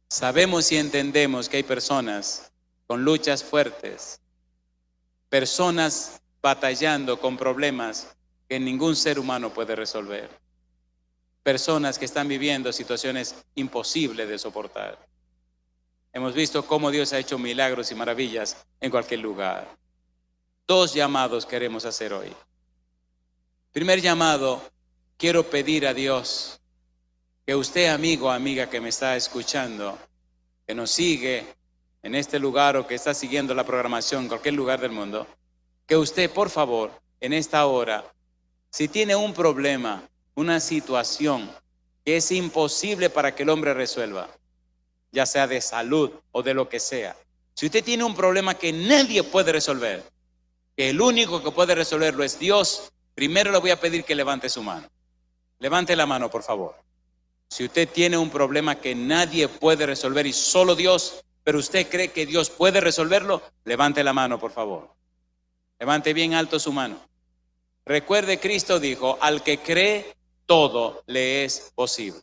sabemos y entendemos que hay personas con luchas fuertes, personas batallando con problemas que ningún ser humano puede resolver. Personas que están viviendo situaciones imposibles de soportar. Hemos visto cómo Dios ha hecho milagros y maravillas en cualquier lugar. 2 llamados queremos hacer hoy. Primer llamado, quiero pedir a Dios que usted, amigo o amiga que me está escuchando, que nos sigue en este lugar o que está siguiendo la programación en cualquier lugar del mundo, que usted, por favor, en esta hora, si tiene un problema, una situación que es imposible para que el hombre resuelva, ya sea de salud o de lo que sea. Si usted tiene un problema que nadie puede resolver, que el único que puede resolverlo es Dios, primero le voy a pedir que levante su mano. Levante la mano, por favor. Si usted tiene un problema que nadie puede resolver y solo Dios, pero usted cree que Dios puede resolverlo, levante la mano, por favor. Levante bien alto su mano. Recuerde, Cristo dijo: al que cree, todo le es posible.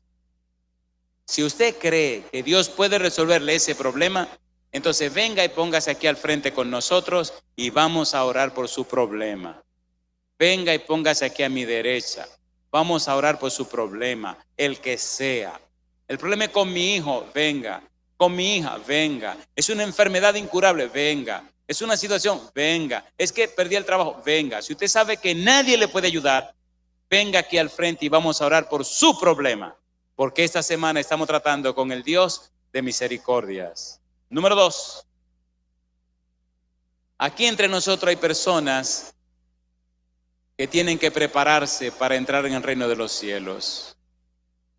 Si usted cree que Dios puede resolverle ese problema, entonces venga y póngase aquí al frente con nosotros y vamos a orar por su problema. Venga y póngase aquí a mi derecha. Vamos a orar por su problema, el que sea. El problema es con mi hijo, venga. Con mi hija, venga. Es una enfermedad incurable, venga. Es una situación, venga. Es que perdí el trabajo, venga. Si usted sabe que nadie le puede ayudar, venga aquí al frente y vamos a orar por su problema. Porque esta semana estamos tratando con el Dios de misericordias. Número 2. Aquí entre nosotros hay personas que tienen que prepararse para entrar en el reino de los cielos.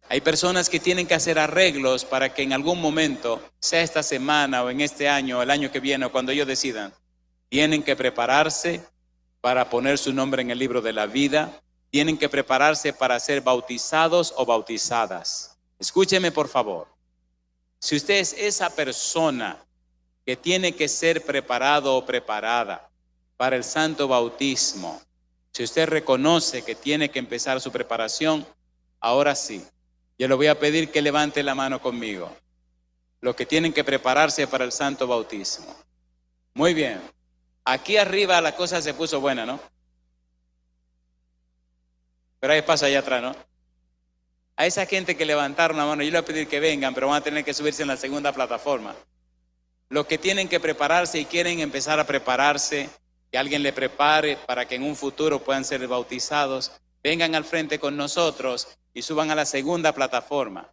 Hay personas que tienen que hacer arreglos para que en algún momento, sea esta semana o en este año o el año que viene o cuando ellos decidan, tienen que prepararse para poner su nombre en el libro de la vida, tienen que prepararse para ser bautizados o bautizadas. Escúcheme por favor. Si usted es esa persona que tiene que ser preparado o preparada para el santo bautismo, si usted reconoce que tiene que empezar su preparación, ahora sí. Yo le voy a pedir que levante la mano conmigo. Los que tienen que prepararse para el santo bautismo. Muy bien. Aquí arriba la cosa se puso buena, ¿no? Pero hay espacio allá atrás, ¿no? A esa gente que levantaron la mano, yo le voy a pedir que vengan, pero van a tener que subirse en la segunda plataforma. Los que tienen que prepararse y quieren empezar a prepararse, que alguien le prepare para que en un futuro puedan ser bautizados, vengan al frente con nosotros y suban a la segunda plataforma.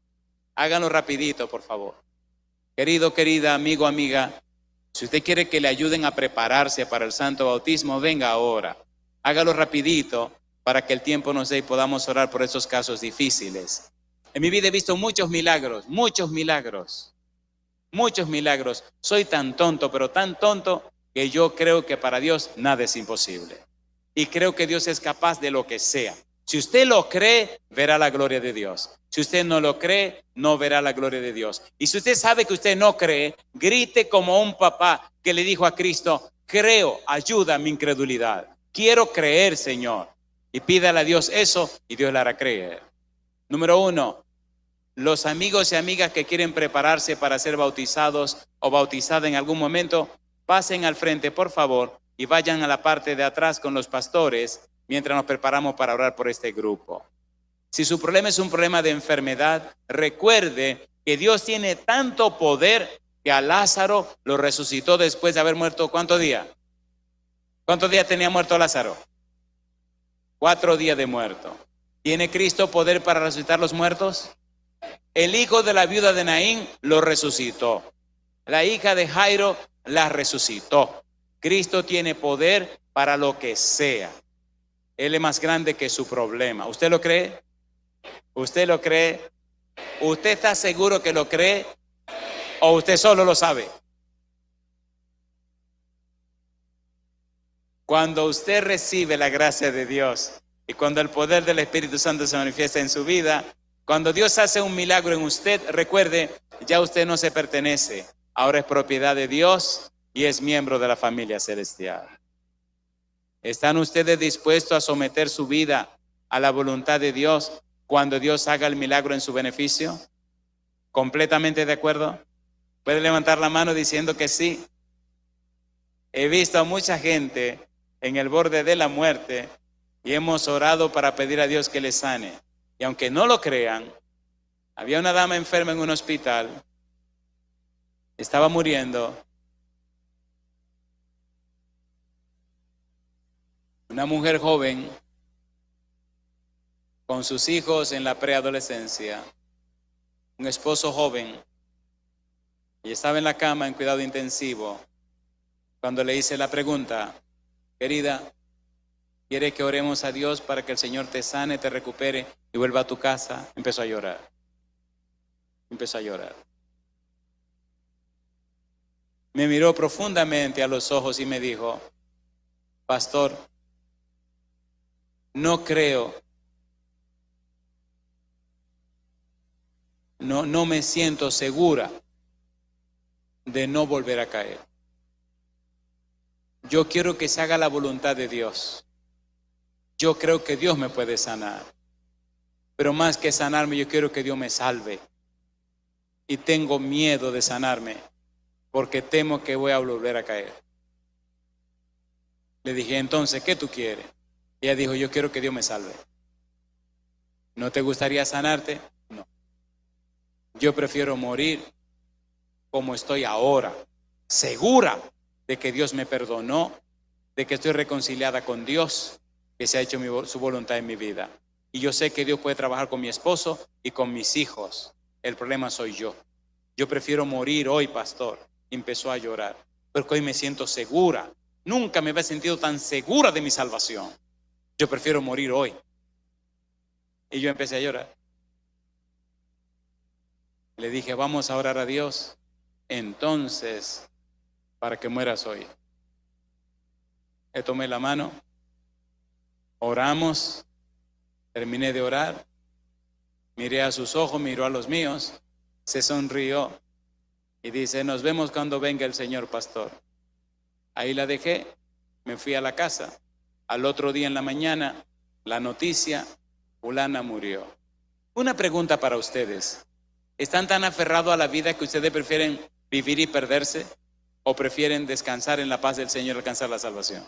Háganlo rapidito, por favor. Querido, querida, amigo, amiga, si usted quiere que le ayuden a prepararse para el santo bautismo, venga ahora. Hágalo rapidito para que el tiempo nos dé y podamos orar por esos casos difíciles. En mi vida he visto muchos milagros, muchos milagros, muchos milagros. Soy tan tonto, pero tan tonto que yo creo que para Dios nada es imposible. Y creo que Dios es capaz de lo que sea. Si usted lo cree, verá la gloria de Dios. Si usted no lo cree, no verá la gloria de Dios. Y si usted sabe que usted no cree, grite como un papá que le dijo a Cristo: creo, ayuda a mi incredulidad. Quiero creer, Señor. Y pídale a Dios eso y Dios le hará creer. Número 1, los amigos y amigas que quieren prepararse para ser bautizados o bautizadas en algún momento, pasen al frente, por favor, y vayan a la parte de atrás con los pastores mientras nos preparamos para orar por este grupo. Si su problema es un problema de enfermedad, recuerde que Dios tiene tanto poder que a Lázaro lo resucitó después de haber muerto. ¿Cuántos días? ¿Cuántos días tenía muerto Lázaro? 4 días de muerto. ¿Tiene Cristo poder para resucitar los muertos? El hijo de la viuda de Naín lo resucitó. La hija de Jairo la resucitó. Cristo tiene poder para lo que sea. Él es más grande que su problema. ¿Usted lo cree? ¿Usted lo cree? ¿Usted está seguro que lo cree? ¿O usted solo lo sabe? Cuando usted recibe la gracia de Dios y cuando el poder del Espíritu Santo se manifiesta en su vida, cuando Dios hace un milagro en usted, recuerde, ya usted no se pertenece. Ahora es propiedad de Dios y es miembro de la familia celestial. ¿Están ustedes dispuestos a someter su vida a la voluntad de Dios cuando Dios haga el milagro en su beneficio? ¿Completamente de acuerdo? ¿Puede levantar la mano diciendo que sí? He visto a mucha gente en el borde de la muerte y hemos orado para pedir a Dios que les sane. Y aunque no lo crean, había una dama enferma en un hospital, estaba muriendo. Una mujer joven con sus hijos en la preadolescencia, un esposo joven, y estaba en la cama en cuidado intensivo cuando le hice la pregunta: querida, ¿quiere que oremos a Dios para que el Señor te sane, te recupere y vuelva a tu casa? Empezó a llorar. Empezó a llorar. Me miró profundamente a los ojos y me dijo: pastor, no creo, no me siento segura de no volver a caer. Yo quiero que se haga la voluntad de Dios. Yo creo que Dios me puede sanar. Pero más que sanarme, yo quiero que Dios me salve. Y tengo miedo de sanarme porque temo que voy a volver a caer. Le dije: entonces, ¿qué tú quieres? Ella dijo: yo quiero que Dios me salve. ¿No te gustaría sanarte? No. Yo prefiero morir como estoy ahora, segura de que Dios me perdonó, de que estoy reconciliada con Dios, que se ha hecho su voluntad en mi vida. Y yo sé que Dios puede trabajar con mi esposo y con mis hijos. El problema soy yo. Yo prefiero morir hoy, pastor. Empezó a llorar, porque hoy me siento segura. Nunca me había sentido tan segura de mi salvación. Yo prefiero morir hoy. Y yo empecé a llorar. Le dije, vamos a orar a Dios, entonces, para que mueras hoy. Le tomé la mano, oramos, terminé de orar, miré a sus ojos, miró a los míos, se sonrió y dice, nos vemos cuando venga el Señor, pastor. Ahí la dejé, me fui a la casa. Al otro día en la mañana, la noticia, fulana murió. Una pregunta para ustedes. ¿Están tan aferrados a la vida que ustedes prefieren vivir y perderse? ¿O prefieren descansar en la paz del Señor y alcanzar la salvación?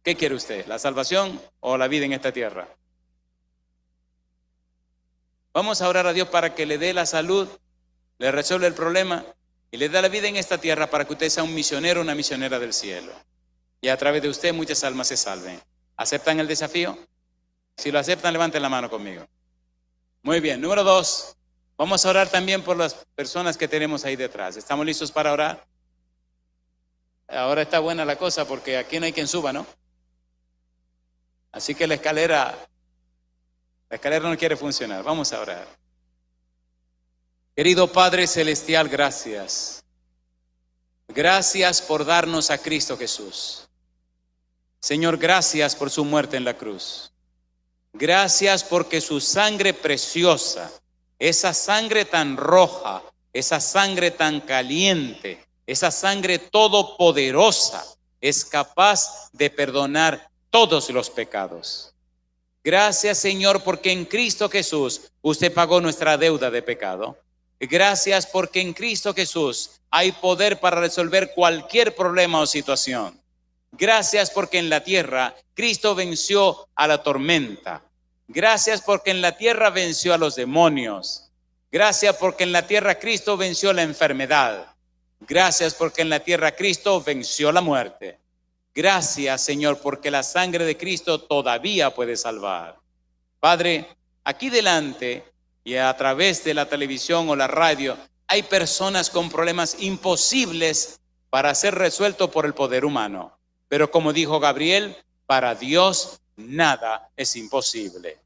¿Qué quiere usted? ¿La salvación o la vida en esta tierra? Vamos a orar a Dios para que le dé la salud, le resuelva el problema y le dé la vida en esta tierra para que usted sea un misionero o una misionera del cielo. Y a través de usted muchas almas se salven. ¿Aceptan el desafío? Si lo aceptan, levanten la mano conmigo. Muy bien. Número 2. Vamos a orar también por las personas que tenemos ahí detrás. ¿Estamos listos para orar? Ahora está buena la cosa porque aquí no hay quien suba, ¿no? Así que la escalera no quiere funcionar. Vamos a orar. Querido Padre Celestial, gracias. Gracias por darnos a Cristo Jesús. Señor, gracias por su muerte en la cruz. Gracias porque su sangre preciosa, esa sangre tan roja, esa sangre tan caliente, esa sangre todopoderosa, es capaz de perdonar todos los pecados. Gracias, Señor, porque en Cristo Jesús usted pagó nuestra deuda de pecado. Gracias porque en Cristo Jesús hay poder para resolver cualquier problema o situación. Gracias porque en la tierra Cristo venció a la tormenta. Gracias porque en la tierra venció a los demonios. Gracias porque en la tierra Cristo venció la enfermedad. Gracias porque en la tierra Cristo venció la muerte. Gracias, Señor, porque la sangre de Cristo todavía puede salvar. Padre, aquí delante y a través de la televisión o la radio hay personas con problemas imposibles para ser resueltos por el poder humano. Pero como dijo Gabriel, para Dios nada es imposible.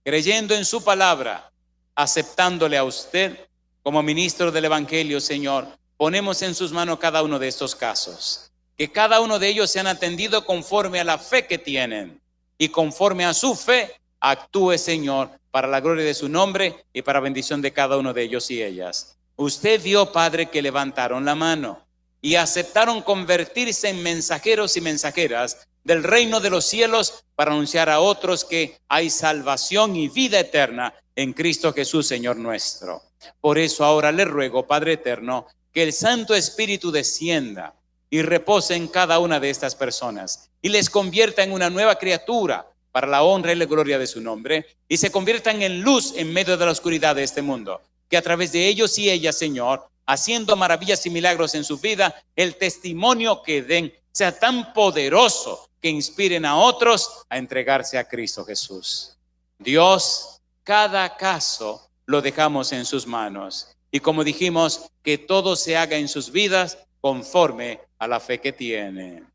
Creyendo en su palabra, aceptándole a usted como ministro del Evangelio, Señor, ponemos en sus manos cada uno de estos casos. Que cada uno de ellos sean atendidos conforme a la fe que tienen. Y conforme a su fe, actúe, Señor, para la gloria de su nombre y para bendición de cada uno de ellos y ellas. Usted vio, Padre, que levantaron la mano y aceptaron convertirse en mensajeros y mensajeras del reino de los cielos para anunciar a otros que hay salvación y vida eterna en Cristo Jesús, Señor nuestro. Por eso ahora le ruego, Padre eterno, que el Santo Espíritu descienda y repose en cada una de estas personas y les convierta en una nueva criatura para la honra y la gloria de su nombre, y se conviertan en luz en medio de la oscuridad de este mundo. Que a través de ellos y ellas, Señor, haciendo maravillas y milagros en su vida, el testimonio que den sea tan poderoso que inspiren a otros a entregarse a Cristo Jesús. Dios, cada caso lo dejamos en sus manos. Y como dijimos, que todo se haga en sus vidas conforme a la fe que tienen.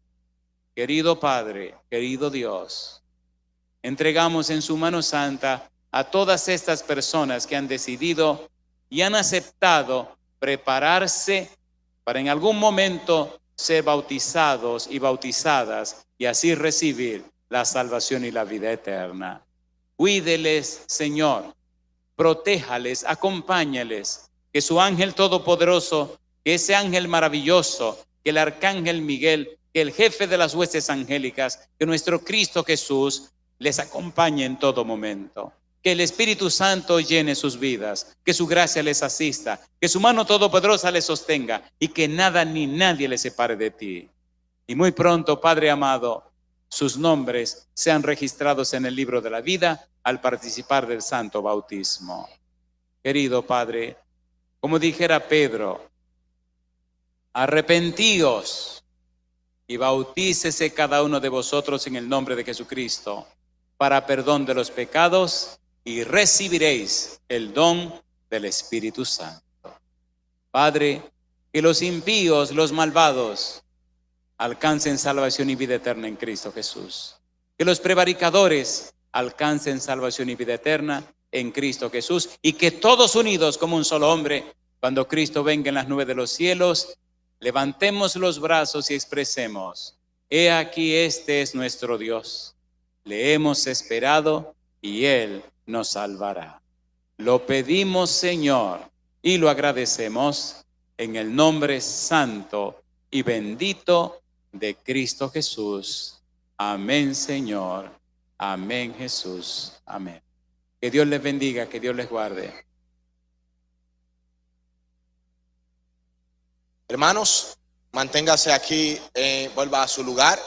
Querido Padre, querido Dios, entregamos en su mano santa a todas estas personas que han decidido y han aceptado prepararse para en algún momento ser bautizados y bautizadas y así recibir la salvación y la vida eterna. Cuídeles, Señor, protéjales, acompáñales, que su ángel todopoderoso, que ese ángel maravilloso, que el arcángel Miguel, que el jefe de las huestes angélicas, que nuestro Cristo Jesús les acompañe en todo momento. Que el Espíritu Santo llene sus vidas, que su gracia les asista, que su mano todopoderosa les sostenga y que nada ni nadie les separe de ti. Y muy pronto, Padre amado, sus nombres sean registrados en el libro de la vida al participar del santo bautismo. Querido Padre, como dijera Pedro, arrepentíos y bautícese cada uno de vosotros en el nombre de Jesucristo para perdón de los pecados y recibiréis el don del Espíritu Santo. Padre, que los impíos, los malvados, alcancen salvación y vida eterna en Cristo Jesús. Que los prevaricadores alcancen salvación y vida eterna en Cristo Jesús. Y que todos unidos como un solo hombre, cuando Cristo venga en las nubes de los cielos, levantemos los brazos y expresemos: he aquí, este es nuestro Dios. Le hemos esperado y Él nos salvará. Lo pedimos, Señor, y lo agradecemos en el nombre santo y bendito de Cristo Jesús. Amén, Señor. Amén, Jesús. Amén. Que Dios les bendiga, que Dios les guarde. Hermanos, manténgase aquí, vuelva a su lugar.